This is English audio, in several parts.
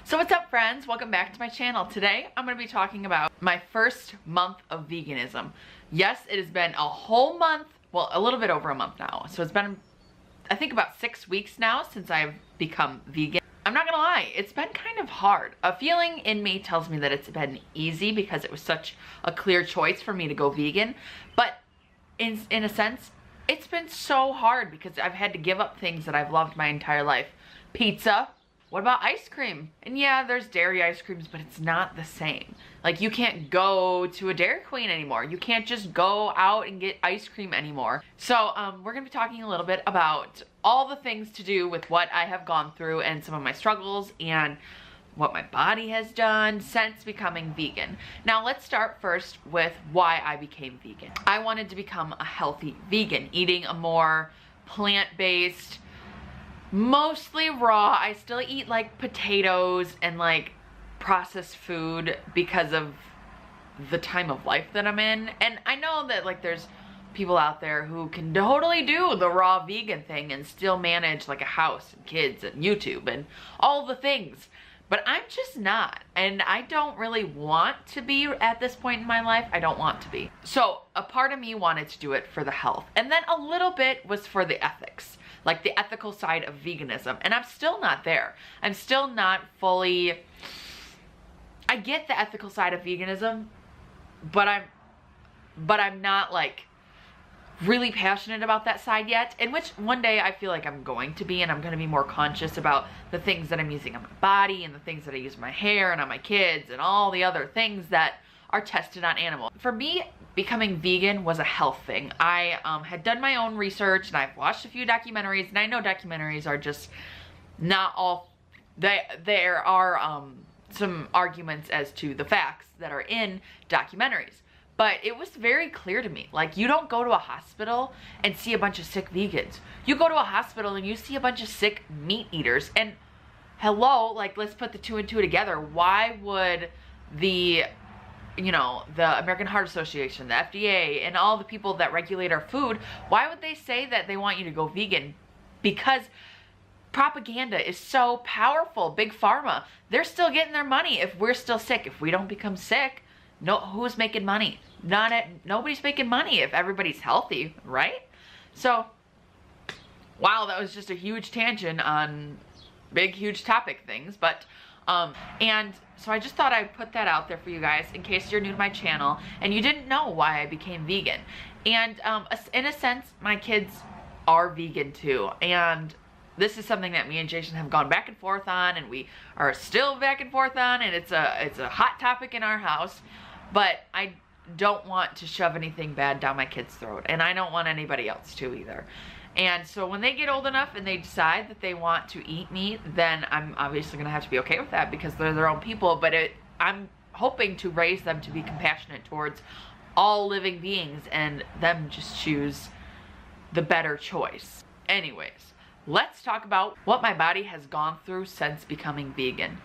So what's up, friends? Welcome back to my channel. Today I'm going to be talking about my first month of veganism. Yes, it has been a whole month, well, a little bit over a month now. So it's been, I think, about 6 weeks now since I've become vegan. I'm not gonna lie, it's been kind of hard. A feeling in me tells me that it's been easy because it was such a clear choice for me to go vegan. But in a sense, it's been so hard because I've had to give up things that I've loved my entire life. Pizza. What about ice cream? And yeah, there's dairy ice creams, but it's not the same. Like, you can't go to a Dairy Queen anymore. You can't just go out and get ice cream anymore. So we're gonna be talking a little bit about all the things to do with what I have gone through and some of my struggles and what my body has done since becoming vegan. Now let's start first with why I became vegan. I wanted to become a healthy vegan, eating a more plant-based, mostly raw. I still eat like potatoes and like processed food because of the time of life that I'm in. And I know that like there's people out there who can totally do the raw vegan thing and still manage like a house and kids and YouTube and all the things. But I'm just not, and I don't really want to be at this point in my life. I don't want to be. So a part of me wanted to do it for the health, and then a little bit was for the ethics, like the ethical side of veganism. And I'm still not there. I'm still not fully, I get the ethical side of veganism, but I'm not like really passionate about that side yet, in which one day I feel like I'm going to be, and I'm going to be more conscious about the things that I'm using on my body and the things that I use on my hair and on my kids and all the other things that are tested on animals. For me, becoming vegan was a health thing. I had done my own research and I've watched a few documentaries, and I know documentaries are just not all, there are some arguments as to the facts that are in documentaries. But it was very clear to me, like, you don't go to a hospital and see a bunch of sick vegans. You go to a hospital and you see a bunch of sick meat eaters. And hello, like, let's put the two and two together. Why would the American Heart Association, the FDA, and all the people that regulate our food, why would they say that they want you to go vegan? Because propaganda is so powerful. Big Pharma, they're still getting their money if we're still sick. If we don't become sick, no, who's making money? Nobody's making money if everybody's healthy, right? So, wow, that was just a huge tangent on big, huge topic things. But, and so I just thought I'd put that out there for you guys in case you're new to my channel and you didn't know why I became vegan. And in a sense, my kids are vegan too. And this is something that me and Jason have gone back and forth on, and we are still back and forth on, and it's a hot topic in our house. But I don't want to shove anything bad down my kid's throat, and I don't want anybody else to either. And so when they get old enough and they decide that they want to eat meat, then I'm obviously gonna have to be okay with that because they're their own people. But I'm hoping to raise them to be compassionate towards all living beings and them just choose the better choice. Anyways, let's talk about what my body has gone through since becoming vegan.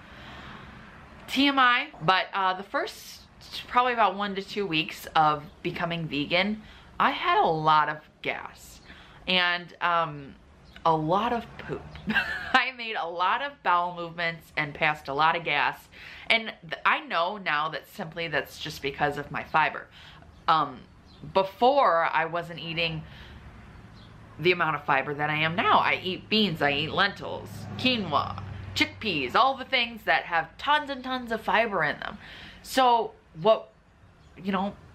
TMI, but the first probably about 1 to 2 weeks of becoming vegan, I had a lot of gas and a lot of poop. I made a lot of bowel movements and passed a lot of gas, and I know now that simply that's just because of my fiber. Before, I wasn't eating the amount of fiber that I am now. I eat beans, I eat lentils, quinoa, chickpeas, all the things that have tons and tons of fiber in them. So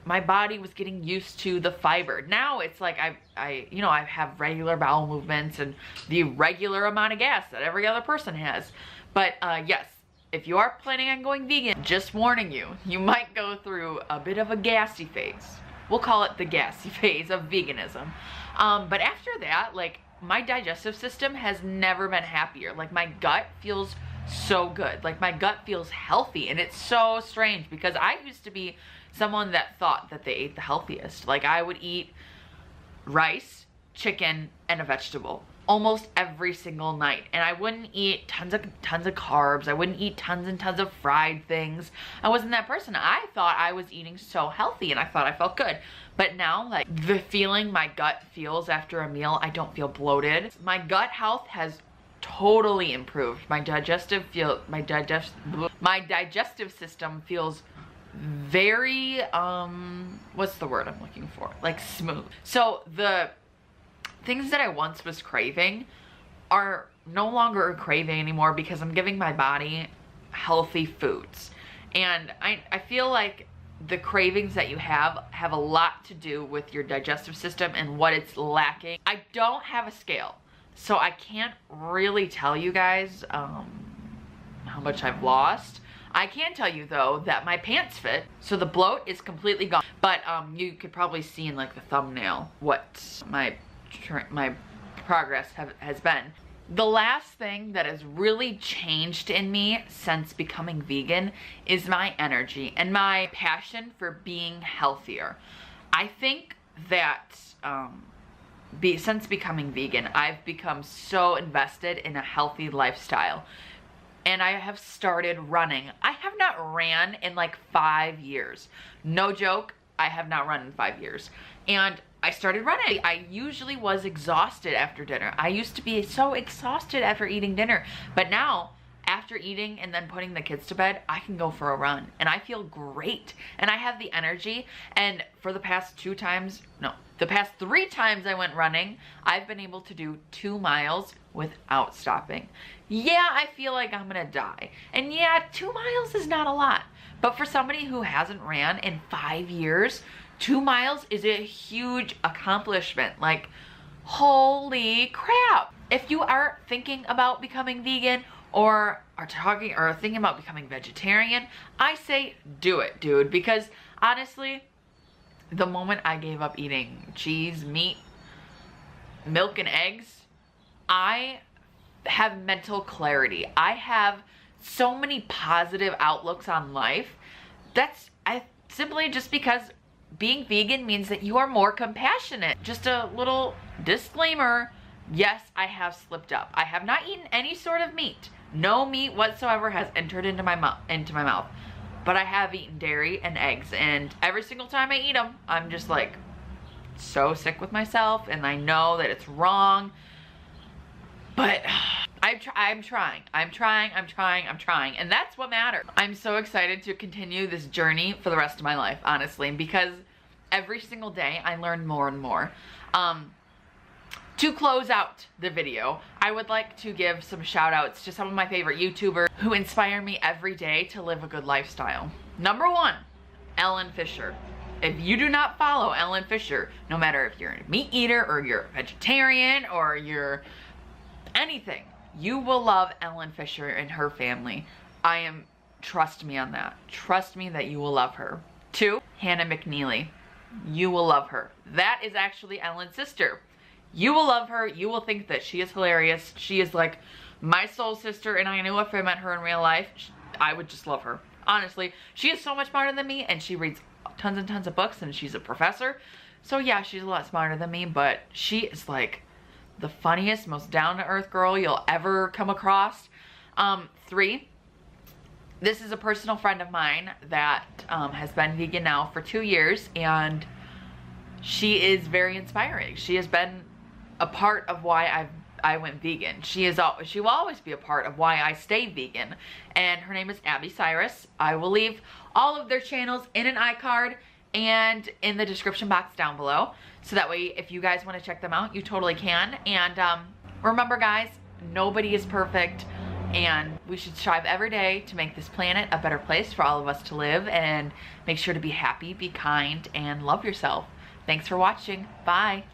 my body was getting used to the fiber. Now it's like I have regular bowel movements and the regular amount of gas that every other person has. But yes, if you are planning on going vegan, just warning you, you might go through a bit of a gassy phase. We'll call it the gassy phase of veganism. But after that, like, my digestive system has never been happier. Like, my gut feels so good. Like, my gut feels healthy, and it's so strange because I used to be someone that thought that they ate the healthiest. Like, I would eat rice, chicken, and a vegetable almost every single night, and I wouldn't eat tons of carbs. I wouldn't eat tons and tons of fried things. I wasn't that person. I thought I was eating so healthy, and I thought I felt good. But now, like, the feeling my gut feels after a meal, I don't feel bloated. My gut health has totally improved. My digestive system feels very, what's the word I'm looking for? Like smooth. So the things that I once was craving are no longer a craving anymore because I'm giving my body healthy foods. And I feel like the cravings that you have a lot to do with your digestive system and what it's lacking. I don't have a scale, so I can't really tell you guys how much I've lost. I can tell you though that my pants fit, so the bloat is completely gone. But you could probably see in like the thumbnail what my progress has been. The last thing that has really changed in me since becoming vegan is my energy and my passion for being healthier. I think that since becoming vegan, I've become so invested in a healthy lifestyle. And I have started running. I have not ran in like 5 years. No joke, I have not run in 5 years. And I started running. I usually was exhausted after dinner. I used to be so exhausted after eating dinner. But now, after eating and then putting the kids to bed, I can go for a run. And I feel great. And I have the energy. And for the past 3 times I went running, I've been able to do 2 miles without stopping. Yeah, I feel like I'm gonna die. And yeah, 2 miles is not a lot. But for somebody who hasn't ran in 5 years, 2 miles is a huge accomplishment. Like, holy crap. If you are thinking about becoming vegan or are thinking about becoming vegetarian, I say do it, dude. Because honestly, the moment I gave up eating cheese, meat, milk, and eggs, I have mental clarity. I have so many positive outlooks on life. That's simply just because being vegan means that you are more compassionate. Just a little disclaimer. Yes, I have slipped up. I have not eaten any sort of meat. No meat whatsoever has entered into my mouth. But I have eaten dairy and eggs, and every single time I eat them, I'm just like so sick with myself, and I know that it's wrong. But I'm trying, and that's what matters. I'm so excited to continue this journey for the rest of my life, honestly, because every single day I learn more and more. To close out the video, I would like to give some shout outs to some of my favorite YouTubers who inspire me every day to live a good lifestyle. Number 1, Ellen Fisher. If you do not follow Ellen Fisher, no matter if you're a meat eater or you're a vegetarian or you're anything, you will love Ellen Fisher and her family. Trust me on that. Trust me that you will love her. 2, Hannah McNeely. You will love her. That is actually Ellen's sister. You will love her. You will think that she is hilarious. She is like my soul sister, and I knew if I met her in real life, I would just love her. Honestly, she is so much smarter than me, and she reads tons and tons of books, and she's a professor. So yeah, she's a lot smarter than me, but she is like the funniest, most down-to-earth girl you'll ever come across. 3, this is a personal friend of mine that has been vegan now for 2 years, and she is very inspiring. She has been a part of why I went vegan. She will always be a part of why I stay vegan, and her name is Abby Cyrus. I will leave all of their channels in an iCard and in the description box down below, so that way if you guys want to check them out, you totally can. And remember guys, nobody is perfect, and we should strive every day to make this planet a better place for all of us to live, and make sure to be happy, be kind, and love yourself. Thanks for watching. Bye.